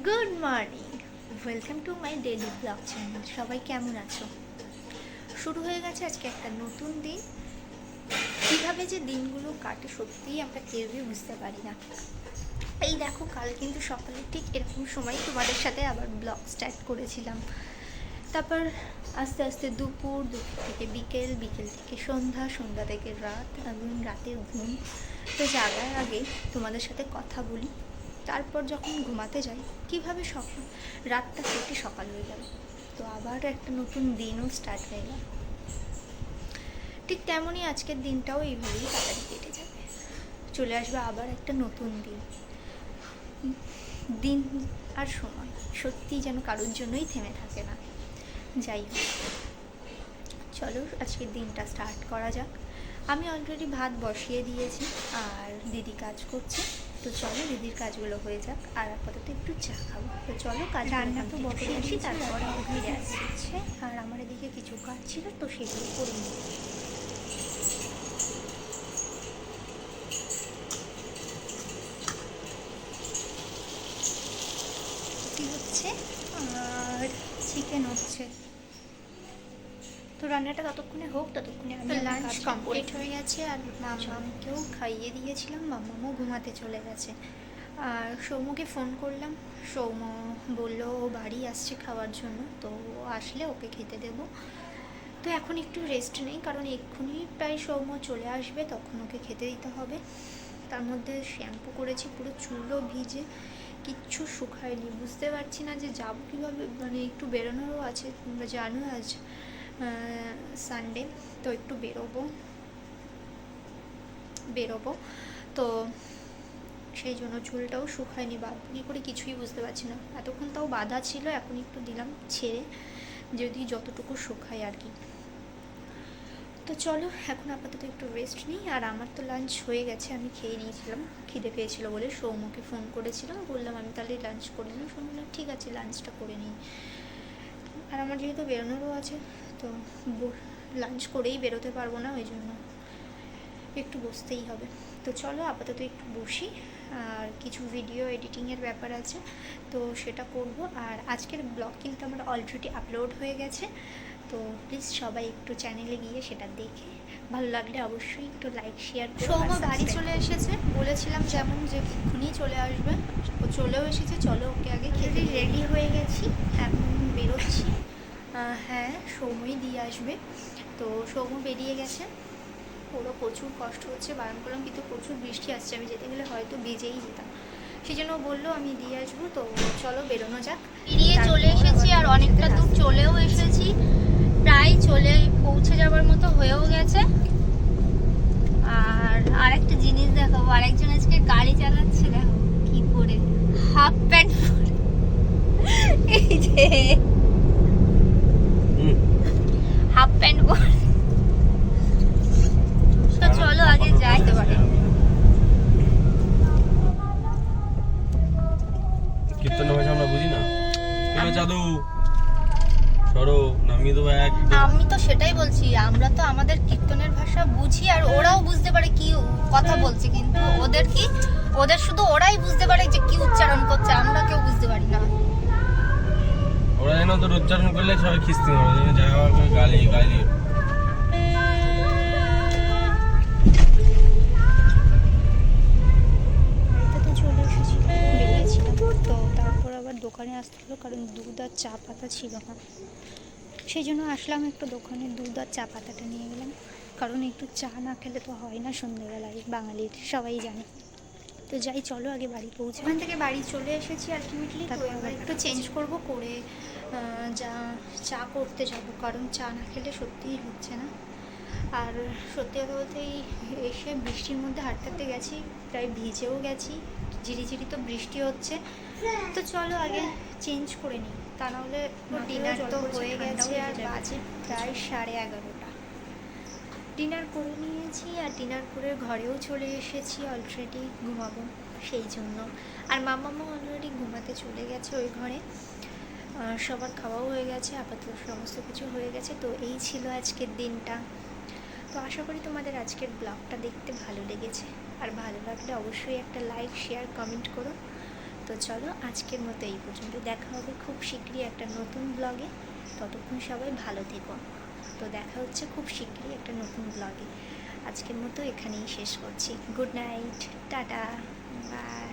Good morning, welcome to my daily blog channel. সবাই কেমন আছো? শুরু হয়ে গেছে আজকে একটা নতুন দিন। কীভাবে যে দিনগুলো কাটে সত্যিই আমরা কেউই বুঝতে পারি না। এই দেখো, কাল কিন্তু সকালে ঠিক এরকম সময় তোমাদের সাথে আবার ব্লগ স্টার্ট করেছিলাম। তারপর আস্তে আস্তে দুপুর, দুপুর থেকে বিকেল, বিকেল থেকে সন্ধ্যা, সন্ধ্যা থেকে রাত এবং রাতের ঘুম। তো জাগার আগে তোমাদের সাথে কথা বলি, তারপর যখন ঘুমাতে যাই কীভাবে রাতটা কেটে সকাল হয়ে গেল। তো আবার একটা নতুন দিনও স্টার্ট হয়ে গেল। ঠিক তেমনই আজকের দিনটাও এইভাবেই তাড়াতাড়ি কেটে যাবে। চলে আসবে আবার একটা নতুন দিন। দিন আর সময় সত্যি যেন কারোর জন্যই থেমে থাকে না। যাই হোক, চলো আজকের দিনটা স্টার্ট করা যাক। আমি অলরেডি ভাত বসিয়ে দিয়েছি আর দিদি কাজ করছে। তো চলো দিদির কাজগুলো হয়ে যাক, আর আপাতত একটু চা খাবো। তো চলো কাজ রান্না তো বসিয়ে আসি, তারপর ফিরে আসছে। আর আমার এদিকে কিছু কাজ ছিল, তো সেগুলো করে নিই। কি হচ্ছে? আর চিকেন হচ্ছে। তো রান্নাটা ততক্ষণে হোক, ততক্ষণে আমি লাঞ্চ কমপ্লিট হয়ে গেছে। আর মামাকেও খাইয়ে দিয়েছিলাম, মামামও ঘুমাতে চলে গেছে। আর সৌমকে ফোন করলাম, সৌম বললো ও বাড়ি আসছে খাওয়ার জন্য, তো আসলে ওকে খেতে দেব। তো এখন একটু রেস্ট নেই, কারণ এক্ষুনি প্রায় সৌম চলে আসবে, তখন ওকে খেতে দিতে হবে। তার মধ্যে শ্যাম্পু করেছি, পুরো চুলও ভিজে, কিচ্ছু শুকায়নি। বুঝতে পারছি না যে যাবো কীভাবে, মানে একটু বেরোনোরও আছে, তোমরা জানো আজ সানডে, তো একটু বেরোবো। তো সেই জন্য চুলটাও শুকায়নি, বাঁধবো করে কিছুই বুঝতে পারছি না। এতক্ষণ তাও বাঁধা ছিল, এখন একটু দিলাম ছেড়ে, যদি যতটুকু শুকায় আর কি। তো চলো এখন আপাতত একটু রেস্ট নিই। আর আমার তো লাঞ্চ হয়ে গেছে, আমি খেয়ে নিয়েছিলাম, খিদে পেয়েছিল বলে সৌমকে ফোন করেছিলাম, বললাম আমি তাহলে লাঞ্চ করে নিই। সৌম বললাম ঠিক আছে, লাঞ্চটা করে নিই। আর আমার যেহেতু বেরোনোরও আছে, তো লাঞ্চ করেই বেরোতে পারবো না, ওই জন্য একটু বসতেই হবে। তো চলো আপাতত একটু বসি, আর কিছু ভিডিও এডিটিংয়ের ব্যাপার আছে, তো সেটা করব। আর আজকের ব্লগ কিন্তু আমার অলরেডি আপলোড হয়ে গেছে, তো প্লিজ সবাই একটু চ্যানেলে গিয়ে সেটা দেখে ভালো লাগলে অবশ্যই একটু লাইক শেয়ার করো। সৌম বাড়ি চলে এসেছে, বলেছিলাম যেমন যে এক্ষুনি চলে আসবে, ও চলেও এসেছে। চলো ওকে আগে খেতে। রেডি হয়ে গেছি, এখন বেরোচ্ছি। হ্যাঁ, সৌমই দিয়ে আসবে। তো সৌম বেরিয়ে গেছে, ওরও প্রচুর কষ্ট হচ্ছে, বারণ করলাম, কিন্তু প্রচুর বৃষ্টি আসছে, আমি যেতে গেলে হয়তো ভিজেই যেতাম। সেই জন্য বললো আমি দিয়ে আসবো। তো চলো বেরোনো যাক। বেরিয়ে চলে এসেছি, আর অনেকটা দূর চলেও এসেছি, প্রায় চলে পৌঁছে যাবার মতো হয়েও গেছে। আর আরেকটা জিনিস দেখাবো, আরেকজন আজকে গাড়ি চালাচ্ছে, দেখো কি করে, হাফ প্যান্ট এই যে হাফ প্যান্ট পরে। তো চলো আগে যাইতে পারে। কীর্তনের ভাষা আমরা বুঝি না। চাদু সরো নামিয়ে দেবো এক। আমি তো সেটাই বলছি, আমরা তো আমাদের কীর্তনের ভাষা বুঝি, আর ওরাও বুঝতে পারে কি কথা বলছে, কিন্তু ওদের শুধু ওরাই বুঝতে পারে যে কি উচ্চারণ করছে, আমরা কেউ বুঝতে পারি না। ওরা যেন তোর উচ্চারণ করলে সবাই খিস্তি হবে, যা গালি গালি। চলে এসেছি, বেরিয়েছিলাম, তো তারপর আবার দোকানে আসতে হলো, কারণ দুধ আর চা পাতা ছিল না। সেই জন্য আসলাম একটু দোকানে, দুধ আর চা পাতাটা নিয়ে গেলাম, কারণ একটু চা না খেলে তো হয় না সন্ধ্যেবেলায়, বাঙালির সবাই জানে। তো যাই, চলো আগে বাড়ি পৌঁছে। ওখান থেকে বাড়ি চলে এসেছি আলটিমেটলি। তো এবার একটু চেঞ্জ করব, করে যা চা করতে যাব, কারণ চা না খেলে সত্যিই হচ্ছে না। আর সত্যি কথা বলতে এসে বৃষ্টির মধ্যে হাঁটতে গেছি, প্রায় ভিজেও গেছি, ঝিরিঝিরি তো বৃষ্টি হচ্ছে। তো চলো আগে চেঞ্জ করে নিই, তা নাহলে ডিনার তো হয়ে গেছে, আর বাজে প্রায় 11:30। ডিনার করে নিয়েছি, আর ডিনার করে ঘরেও চলে এসেছি, অলরেডি ঘুমাবো সেই জন্য। আর মামামা অলরেডি ঘুমাতে চলে গেছে ওই ঘরে, সবার খাওয়াও হয়ে গেছে, আপাতত সমস্ত কিছু হয়ে গেছে। তো এই ছিল আজকের দিনটা। তো আশা করি তোমাদের আজকের ব্লগটা দেখতে ভালো লেগেছে, আর ভালো লাগলে অবশ্যই একটা লাইক শেয়ার কমেন্ট করো। তো চলো আজকের মতো এই পর্যন্ত, দেখা হবে খুব শীঘ্রই একটা নতুন ব্লগে। ততক্ষণ সবাই ভালো থেকো। তো দেখা হচ্ছে খুব শীঘ্রই একটা নতুন ব্লগে। আজকের মতো এখানেই শেষ করছি। Good night, tata, by.